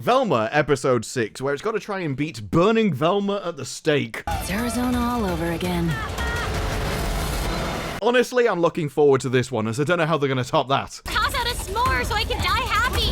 Velma, episode 6, where it's got to try and beat burning Velma at the stake. It's Arizona all over again. Honestly, I'm looking forward to this one, as I don't know how they're going to top that. Toss out a s'more so I can die happy.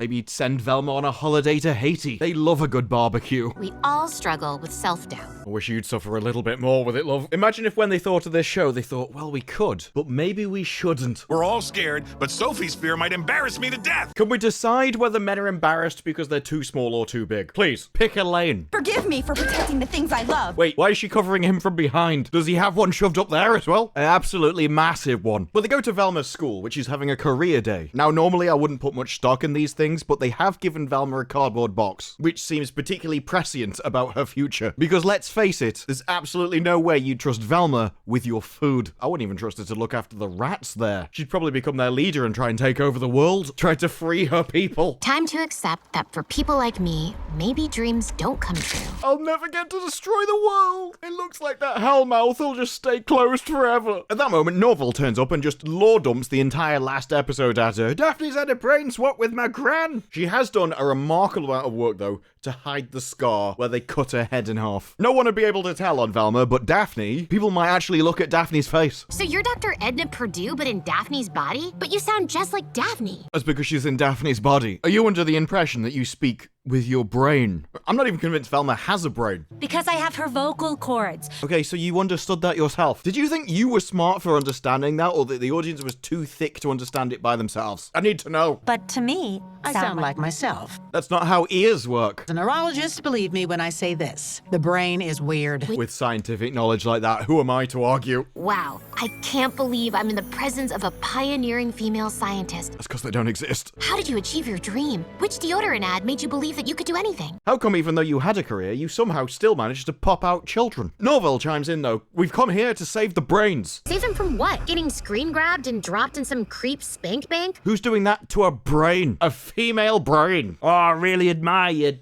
Maybe send Velma on a holiday to Haiti. They love a good barbecue. We all struggle with self-doubt. I wish you'd suffer a little bit more with it, love. Imagine if when they thought of this show, they thought, well, we could, but maybe we shouldn't. We're all scared, but Sophie's fear might embarrass me to death. Can we decide whether men are embarrassed because they're too small or too big? Please, pick a lane. Forgive me for protecting the things I love. Wait, why is she covering him from behind? Does he have one shoved up there as well? An absolutely massive one. Well, they go to Velma's school, which is having a career day. Now, normally I wouldn't put much stock in these things, but they have given Velma a cardboard box, which seems particularly prescient about her future. Because let's face it, there's absolutely no way you'd trust Velma with your food. I wouldn't even trust her to look after the rats there. She'd probably become their leader and try and take over the world, try to free her people. Time to accept that for people like me, maybe dreams don't come true. I'll never get to destroy the world. It looks like that hellmouth will just stay closed forever. At that moment, Norville turns up and just lore dumps the entire last episode at her. Daphne's had a brain swap with my gran. She has done a remarkable amount of work, though, to hide the scar where they cut her head in half. No one would be able to tell on Velma, but Daphne, people might actually look at Daphne's face. So you're Dr. Edna Purdue, but in Daphne's body? But you sound just like Daphne. That's because she's in Daphne's body. Are you under the impression that you speak with your brain? I'm not even convinced Velma has a brain. Because I have her vocal cords. Okay, so you understood that yourself. Did you think you were smart for understanding that, or that the audience was too thick to understand it by themselves? I need to know. But to me, I sound like myself. That's not how ears work. The neurologist, believe me when I say this. The brain is weird. With scientific knowledge like that, who am I to argue? Wow, I can't believe I'm in the presence of a pioneering female scientist. That's because they don't exist. How did you achieve your dream? Which deodorant ad made you believe that you could do anything? How come even though you had a career, you somehow still managed to pop out children? Norville chimes in though. We've come here to save the brains. Save them from what? Getting screen grabbed and dropped in some creep spank bank? Who's doing that to a brain? A female brain. Oh, I really admire you.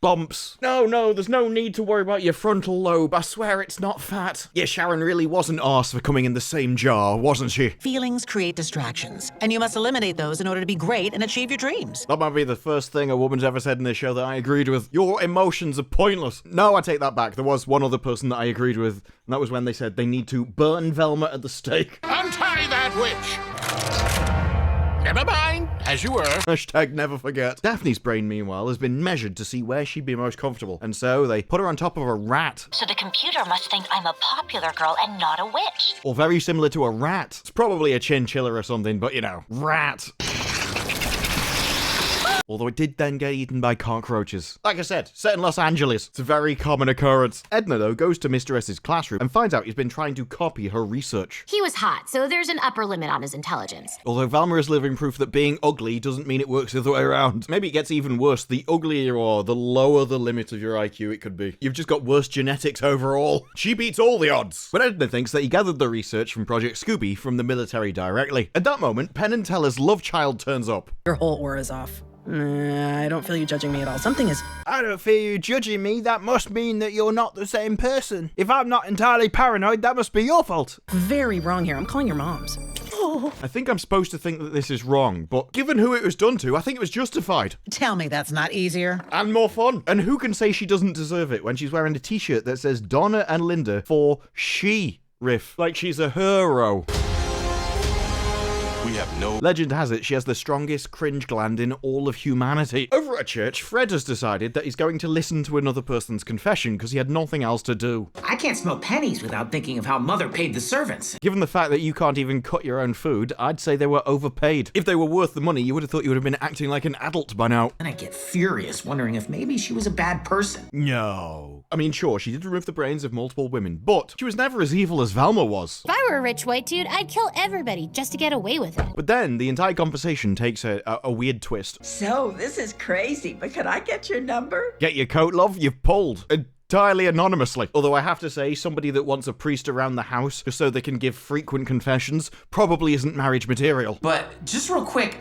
Bumps. No, there's no need to worry about your frontal lobe. I swear it's not fat. Yeah, Sharon really wasn't arse for coming in the same jar, wasn't she? Feelings create distractions, and you must eliminate those in order to be great and achieve your dreams. That might be the first thing a woman's ever said in this show that I agreed with. Your emotions are pointless. No, I take that back. There was one other person that I agreed with, and that was when they said they need to burn Velma at the stake. Untie that witch. Never mind, as you were. Hashtag never forget. Daphne's brain, meanwhile, has been measured to see where she'd be most comfortable, and so they put her on top of a rat. So the computer must think I'm a popular girl and not a witch. Or very similar to a rat. It's probably a chinchilla or something, but you know, rat. Although it did then get eaten by cockroaches. Like I said, set in Los Angeles. It's a very common occurrence. Edna, though, goes to Mr. S's classroom and finds out he's been trying to copy her research. He was hot, so there's an upper limit on his intelligence. Although Velma is living proof that being ugly doesn't mean it works the other way around. Maybe it gets even worse. The uglier you are, the lower the limit of your IQ it could be. You've just got worse genetics overall. She beats all the odds. But Edna thinks that he gathered the research from Project Scooby from the military directly. At that moment, Penn and Teller's love child turns up. Your whole aura's off. I don't feel you judging me at all. Something is... I don't feel you judging me. That must mean that you're not the same person. If I'm not entirely paranoid, that must be your fault. very wrong here. I'm calling your moms. I think I'm supposed to think that this is wrong, but given who it was done to, I think it was justified. Tell me that's not easier. And more fun. And who can say she doesn't deserve it when she's wearing a t-shirt that says Donna and Linda for she riff? Like she's a hero. We have no... Legend has it she has the strongest cringe gland in all of humanity. Over at church, Fred has decided that he's going to listen to another person's confession because he had nothing else to do. I can't smell pennies without thinking of how Mother paid the servants. Given the fact that you can't even cut your own food, I'd say they were overpaid. If they were worth the money, you would have thought you would have been acting like an adult by now. And I get furious, wondering if maybe she was a bad person. No. I mean, sure, she did remove the brains of multiple women, but she was never as evil as Velma was. If I were a rich white dude, I'd kill everybody just to get away with it. But then, the entire conversation takes a weird twist. So, this is crazy, but could I get your number? Get your coat, love? You've pulled. Entirely anonymously. Although I have to say, somebody that wants a priest around the house just so they can give frequent confessions probably isn't marriage material. But, just real quick,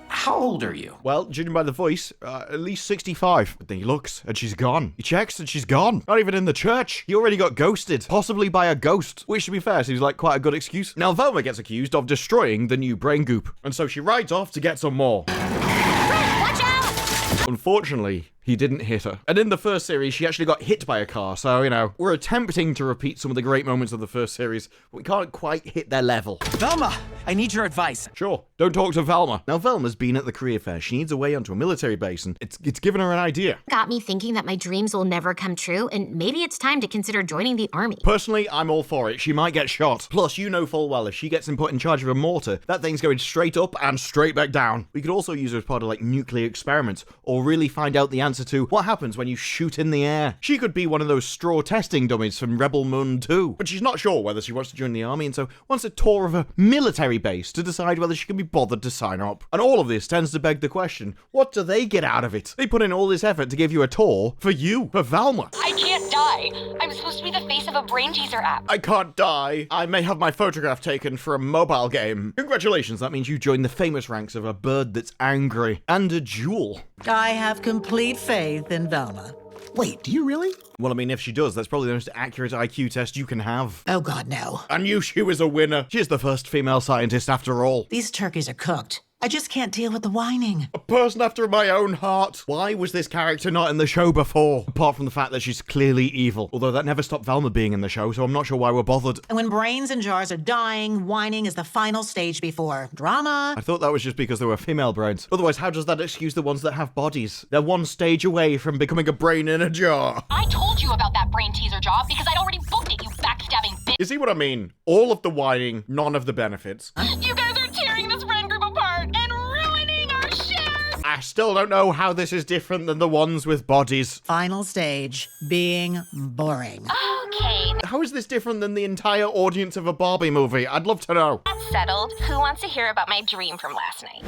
how old are you? Well, judging by the voice, at least 65. But then he looks, and she's gone. He checks, and she's gone. Not even in the church. He already got ghosted. Possibly by a ghost. Which, to be fair, seems like quite a good excuse. Now, Velma gets accused of destroying the new brain goop. And so she rides off to get some more. Watch out! Unfortunately, he didn't hit her. And in the first series, she actually got hit by a car, so, you know, we're attempting to repeat some of the great moments of the first series, but we can't quite hit their level. Velma, I need your advice. Sure, don't talk to Velma. Now, Velma's been at the career fair. She needs a way onto a military base, and it's given her an idea. Got me thinking that my dreams will never come true, and maybe it's time to consider joining the army. Personally, I'm all for it. She might get shot. Plus, you know full well if she gets put in charge of a mortar, that thing's going straight up and straight back down. We could also use her as part of, like, nuclear experiments, or really find out the answer to what happens when you shoot in the air. She could be one of those straw testing dummies from Rebel Moon 2. But she's not sure whether she wants to join the army, and so wants a tour of a military base to decide whether she can be bothered to sign up. And all of this tends to beg the question, what do they get out of it? They put in all this effort to give you a tour for you, for Velma. I can't die. I'm supposed to be the face of a brain teaser app. I can't die. I may have my photograph taken for a mobile game. Congratulations, that means you joined the famous ranks of a bird that's angry and a jewel. I have complete faith in Velma. Wait, do you really? Well, I mean, if she does, that's probably the most accurate IQ test you can have. Oh God, no. I knew she was a winner. She's the first female scientist after all. These turkeys are cooked. I just can't deal with the whining. A person after my own heart. Why was this character not in the show before? Apart from the fact that she's clearly evil. Although that never stopped Velma being in the show, so I'm not sure why we're bothered. And when brains in jars are dying, whining is the final stage before drama. I thought that was just because they were female brains. Otherwise, how does that excuse the ones that have bodies? They're one stage away from becoming a brain in a jar. I told you about that brain teaser job because I'd already booked it, you backstabbing bitch. You see what I mean? All of the whining, none of the benefits. You guys are tearing this friend group apart and ruining our shares. I still don't know how this is different than the ones with bodies. Final stage, being boring. Okay, How is this different than the entire audience of a Barbie movie? I'd love to know. that's settled. Who wants to hear about my dream from last night?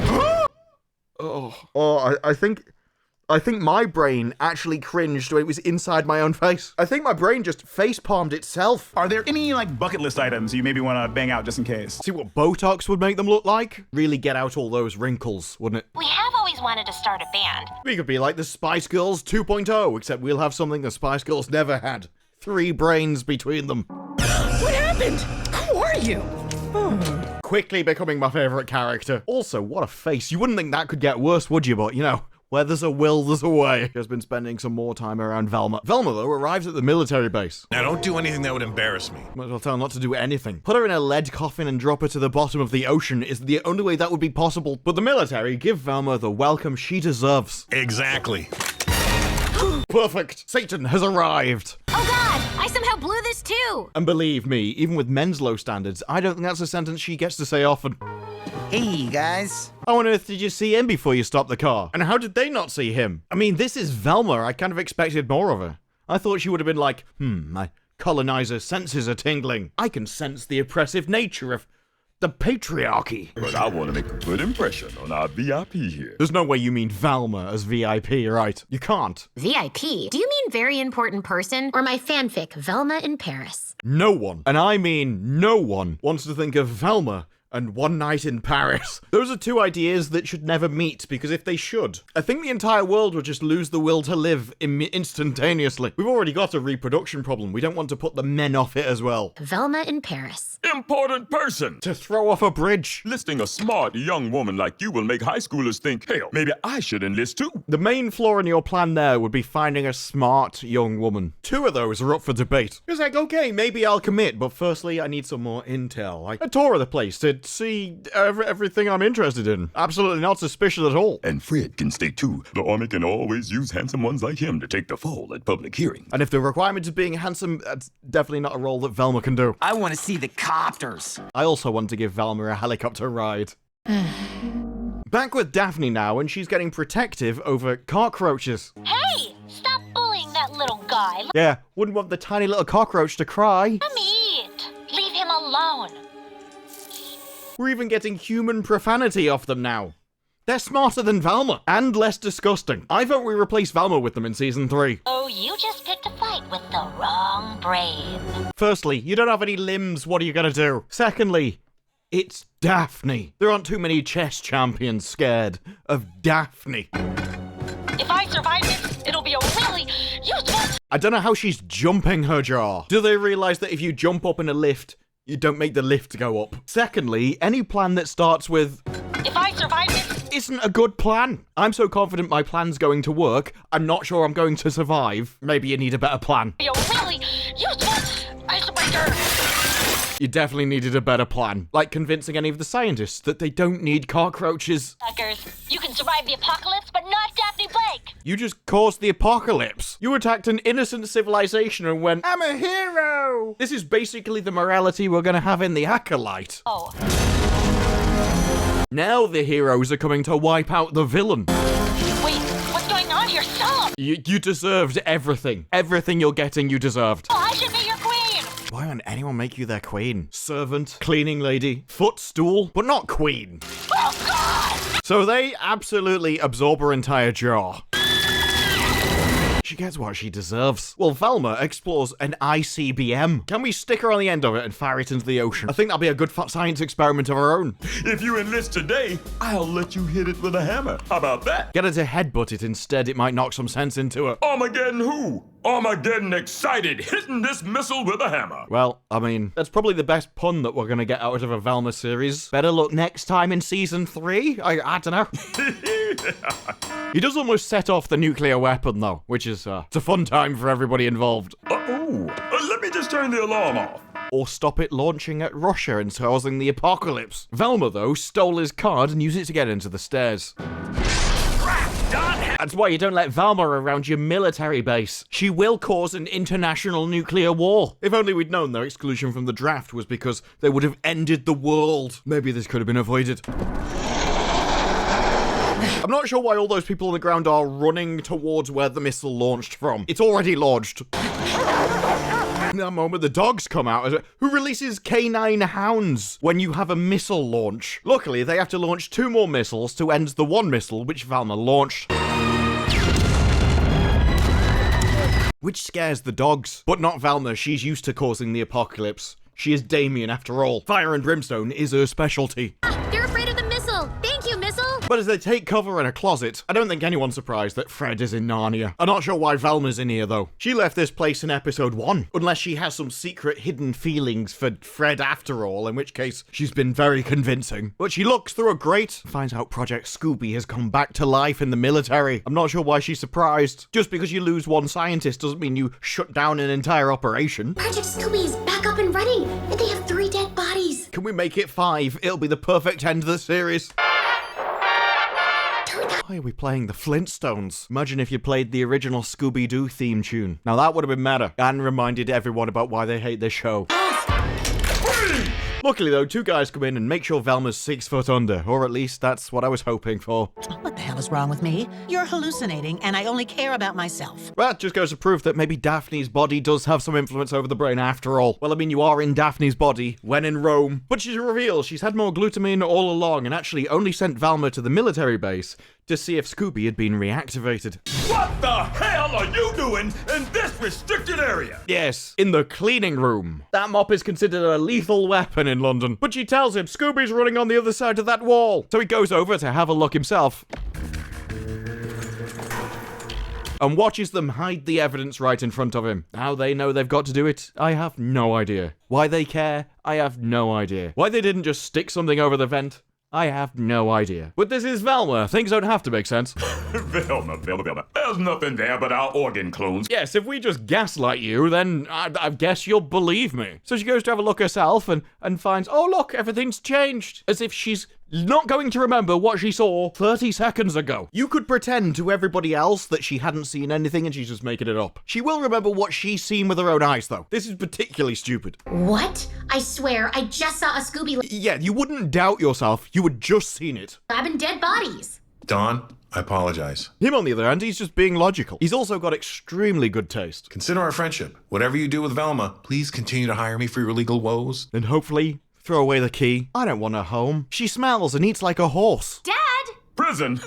I think my brain actually cringed when it was inside my own face. I think my brain just face-palmed itself. Are there any, like, bucket list items you maybe want to bang out just in case? See what Botox would make them look like? Really get out all those wrinkles, wouldn't it? We have always wanted to start a band. We could be like the Spice Girls 2.0, except we'll have something the Spice Girls never had. 3 brains between them. What happened? Who are you? Quickly becoming my favorite character. Also, what a face. You wouldn't think that could get worse, would you? But, you know, where there's a will, there's a way. She has been spending some more time around Velma. Velma, though, arrives at the military base. Now, don't do anything that would embarrass me. Might as well tell her not to do anything. Put her in a lead coffin and drop her to the bottom of the ocean is the only way that would be possible. But the military give Velma the welcome she deserves. Exactly. Perfect. Satan has arrived. Oh God, I somehow blew this too. And believe me, even with men's low standards, I don't think that's a sentence she gets to say often. Hey, guys. How on earth did you see him before you stopped the car? And how did they not see him? I mean, this is Velma. I kind of expected more of her. I thought she would have been like, my colonizer senses are tingling. I can sense the oppressive nature of the patriarchy. But I want to make a good impression on our VIP here. There's no way you mean Velma as VIP, right? You can't. VIP? Do you mean very important person? Or my fanfic, Velma in Paris? No one, and I mean no one, wants to think of Velma and One Night in Paris. Those are two ideas that should never meet, because if they should, I think the entire world would just lose the will to live instantaneously. We've already got a reproduction problem. We don't want to put the men off it as well. Velma in Paris. Important person. To throw off a bridge. Listing a smart young woman like you will make high schoolers think, hell, maybe I should enlist too. The main flaw in your plan there would be finding a smart young woman. 2 of those are up for debate. It's like, okay, maybe I'll commit, but firstly, I need some more intel. Like a tour of the place to see everything I'm interested in. Absolutely not suspicious at all. And Fred can stay too. The army can always use handsome ones like him to take the fall at public hearing. And if the requirement of being handsome, that's definitely not a role that Velma can do. I want to see the copters. I also want to give Velma a helicopter ride. Back with Daphne now, and she's getting protective over cockroaches. Hey, stop bullying that little guy. Yeah, wouldn't want the tiny little cockroach to cry. Let him eat. Leave him alone. We're even getting human profanity off them now. They're smarter than Velma, and less disgusting. I vote we replace Velma with them in season 3. Oh, you just picked a fight with the wrong brain. Firstly, you don't have any limbs, what are you gonna do? Secondly, it's Daphne. There aren't too many chess champions scared of Daphne. If I survive this, it'll be a really useful... I don't know how she's jumping her jar. Do they realize that if you jump up in a lift, you don't make the lift go up? Secondly, any plan that starts with... If I survive this, isn't a good plan. I'm so confident my plan's going to work, I'm not sure I'm going to survive. Maybe you need a better plan. You're really useful, icebreaker. You definitely needed a better plan. Like convincing any of the scientists that they don't need cockroaches. Suckers, you can survive the apocalypse, but not Daphne Blake. You just caused the apocalypse. You attacked an innocent civilization and went, I'm a hero! this is basically the morality we're gonna have in the Acolyte. Oh. Now the heroes are coming to wipe out the villain. Wait, what's going on here? Stop! You deserved everything. Everything you're getting, you deserved. Oh, I should be your queen. Why won't anyone make you their queen? Servant, cleaning lady, footstool, but not queen. Oh, God! So they absolutely absorb her entire jaw. She gets what she deserves. Well, Velma explores an ICBM. Can we stick her on the end of it and fire it into the ocean? I think that'll be a good science experiment of her own. If you enlist today, I'll let you hit it with a hammer. How about that? Get her to headbutt it instead. It might knock some sense into her. Armageddon who? Armageddon excited, hitting this missile with a hammer. Well, I mean, that's probably the best pun that we're going to get out of a Velma series. Better luck next time in season 3? I don't know. He does almost set off the nuclear weapon, though, which is, it's a fun time for everybody involved. Let me just turn the alarm off. Or stop it launching at Russia and causing the apocalypse. Velma, though, stole his card and used it to get into the stairs. That's why you don't let Velma around your military base. She will cause an international nuclear war. If only we'd known their exclusion from the draft was because they would have ended the world. Maybe this could have been avoided. I'm not sure why all those people on the ground are running towards where the missile launched from. It's already launched. In that moment, the dogs come out. Who releases canine hounds when you have a missile launch? Luckily, they have to launch 2 more missiles to end the 1 missile which Velma launched. Which scares the dogs. But not Velma, she's used to causing the apocalypse. She is Damien after all. Fire and brimstone is her specialty. They're afraid of the missile. Thank you, missile. But as they take cover in a closet, I don't think anyone's surprised that Fred is in Narnia. I'm not sure why Velma's in here, though. She left this place in episode 1. Unless she has some secret hidden feelings for Fred after all, in which case she's been very convincing. But she looks through a grate, finds out Project Scooby has come back to life in the military. I'm not sure why she's surprised. Just because you lose 1 scientist doesn't mean you shut down an entire operation. Project Scooby is back up and running, and they have 3 dead bodies. Can we make it 5? It'll be the perfect end of the series. Why are we playing the Flintstones? Imagine if you played the original Scooby Doo theme tune. Now that would have been meta, and reminded everyone about why they hate this show. Luckily though, 2 guys come in and make sure Velma's 6 foot under, or at least that's what I was hoping for. What the hell is wrong with me? You're hallucinating, and I only care about myself. Well, that just goes to prove that maybe Daphne's body does have some influence over the brain after all. Well, I mean, you are in Daphne's body, when in Rome. But she reveals she's had more glutamine all along and actually only sent Velma to the military base to see if Scooby had been reactivated. What the hell are you doing in this restricted area? Yes, in the cleaning room. That mop is considered a lethal weapon in London. But she tells him Scooby's running on the other side of that wall. So he goes over to have a look himself. And watches them hide the evidence right in front of him. How they know they've got to do it, I have no idea. Why they care, I have no idea. Why they didn't just stick something over the vent, I have no idea. But this is Velma. Things don't have to make sense. Velma. There's nothing there but our organ clones. Yes, if we just gaslight you, then I guess you'll believe me. So she goes to have a look herself and finds, oh look, everything's changed. As if she's not going to remember what she saw 30 seconds ago. You could pretend to everybody else that she hadn't seen anything and she's just making it up. She will remember what she's seen with her own eyes, though. This is particularly stupid. What? I swear, I just saw a Scooby. Yeah, you wouldn't doubt yourself. You had just seen it. Grabbing dead bodies. Dawn, I apologize. Him, on the other hand, he's just being logical. He's also got extremely good taste. Consider our friendship. Whatever you do with Velma, please continue to hire me for your legal woes. And hopefully throw away the key. I don't want her home. She smells and eats like a horse. Dad! Prison?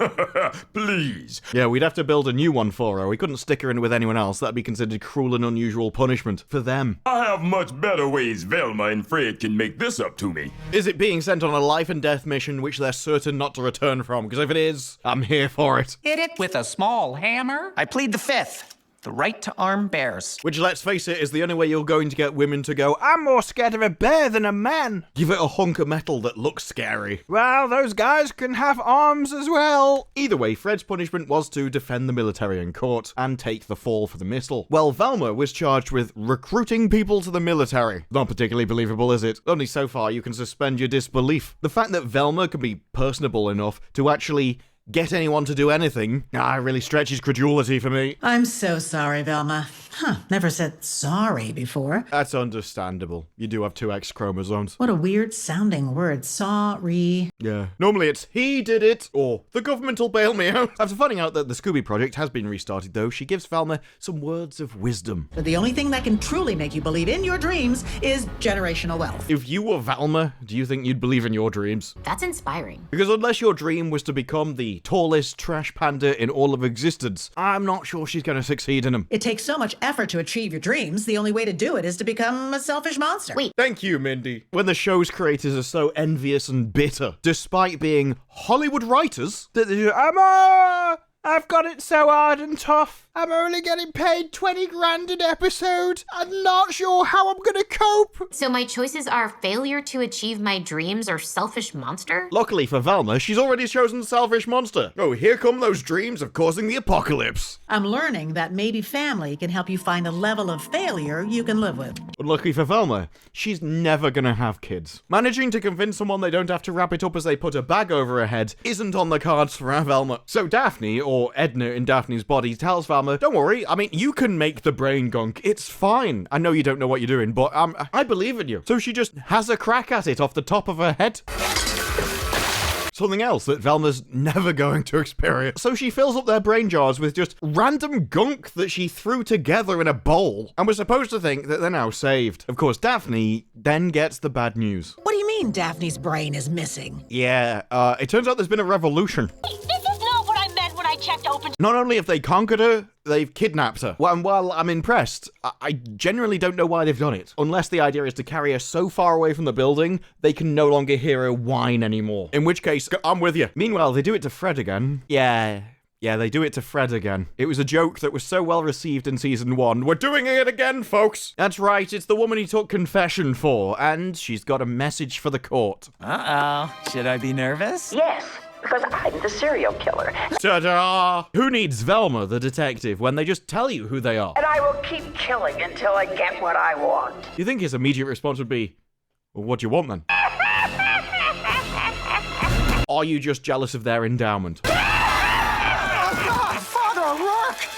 Please. Yeah, we'd have to build a new one for her. We couldn't stick her in with anyone else. That'd be considered cruel and unusual punishment for them. I have much better ways Velma and Fred can make this up to me. Is it being sent on a life and death mission which they're certain not to return from? Because if it is, I'm here for it. Hit it with a small hammer? I plead the 5th. the right to arm bears. Which, let's face it, is the only way you're going to get women to go, I'm more scared of a bear than a man. give it a hunk of metal that looks scary. Well, those guys can have arms as well. Either way, Fred's punishment was to defend the military in court and take the fall for the missile. Well, Velma was charged with recruiting people to the military. Not particularly believable, is it? Only so far you can suspend your disbelief. The fact that Velma can be personable enough to actually get anyone to do anything, really stretches credulity for me. I'm so sorry, Velma. Never said sorry before. That's understandable. You do have 2 X chromosomes. What a weird sounding word. Sorry. Yeah. Normally it's, he did it, or the government will bail me out. After finding out that the Scooby project has been restarted, though, she gives Velma some words of wisdom. But the only thing that can truly make you believe in your dreams is generational wealth. If you were Velma, do you think you'd believe in your dreams? That's inspiring. Because unless your dream was to become the tallest trash panda in all of existence, I'm not sure she's going to succeed in them. It takes so much effort to achieve your dreams. The only way to do it is to become a selfish monster. Wait. Thank you, Mindy. When the show's creators are so envious and bitter, despite being Hollywood writers, That they do, I've got it so hard and tough. I'm only getting paid 20 grand an episode. I'm not sure how I'm gonna cope. So my choices are failure to achieve my dreams or selfish monster? luckily for Velma, she's already chosen selfish monster. Oh, here come those dreams of causing the apocalypse. I'm learning that maybe family can help you find a level of failure you can live with. Unlucky for Velma, she's never gonna have kids. Managing to convince someone they don't have to wrap it up as they put a bag over her head isn't on the cards for our Velma. So Daphne, or Edna in Daphne's body, tells Velma, don't worry, I mean, you can make the brain gunk. It's fine. I know you don't know what you're doing, but I believe in you. So she just has a crack at it off the top of her head. Something else that Velma's never going to experience. So she fills up their brain jars with just random gunk that she threw together in a bowl, and we're supposed to think that they're now saved. Of course, Daphne then gets the bad news. What do you mean Daphne's brain is missing? Yeah, it turns out there's been a revolution. This is not what I meant when I checked open. Not only have they conquered her, they've kidnapped her. Well, and while I'm impressed, I genuinely don't know why they've done it. Unless the idea is to carry her so far away from the building, they can no longer hear her whine anymore. In which case, I'm with you. Meanwhile, they do it to Fred again. Yeah, they do it to Fred again. It was a joke that was so well received in season 1. We're doing it again, folks! That's right, it's the woman he took confession for, and she's got a message for the court. Uh-oh. Should I be nervous? Yes, because I'm the serial killer. Ta-da! Who needs Velma, the detective, when they just tell you who they are? And I will keep killing until I get what I want. You think his immediate response would be, well, what do you want then? Are you just jealous of their endowment?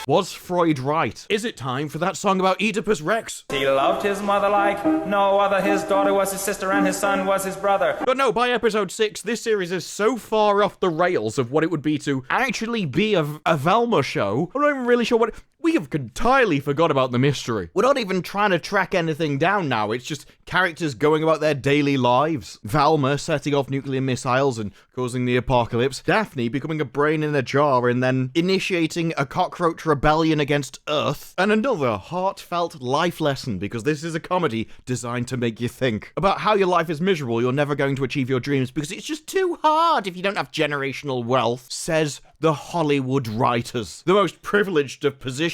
Was Freud right? Is it time for that song about Oedipus Rex? He loved his mother like no other. His daughter was his sister and his son was his brother. But no, by episode 6, this series is so far off the rails of what it would be to actually be a Velma show. I'm not even really sure what... We have entirely forgot about the mystery. We're not even trying to track anything down now. It's just characters going about their daily lives. Velma setting off nuclear missiles and causing the apocalypse. Daphne becoming a brain in a jar and then initiating a cockroach rebellion against Earth. And another heartfelt life lesson, because this is a comedy designed to make you think about how your life is miserable. You're never going to achieve your dreams because it's just too hard if you don't have generational wealth, says the Hollywood writers, the most privileged of positions,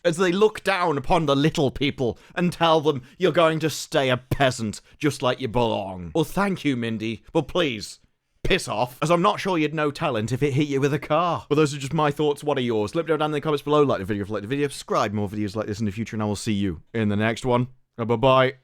as they look down upon the little people and tell them you're going to stay a peasant just like you belong. Well, thank you, Mindy, but please, piss off, as I'm not sure you'd know talent if it hit you with a car. Well, those are just my thoughts. What are yours? Let me know down in the comments below. Like the video if you like the video. Subscribe more videos like this in the future, and I will see you in the next one. Bye-bye.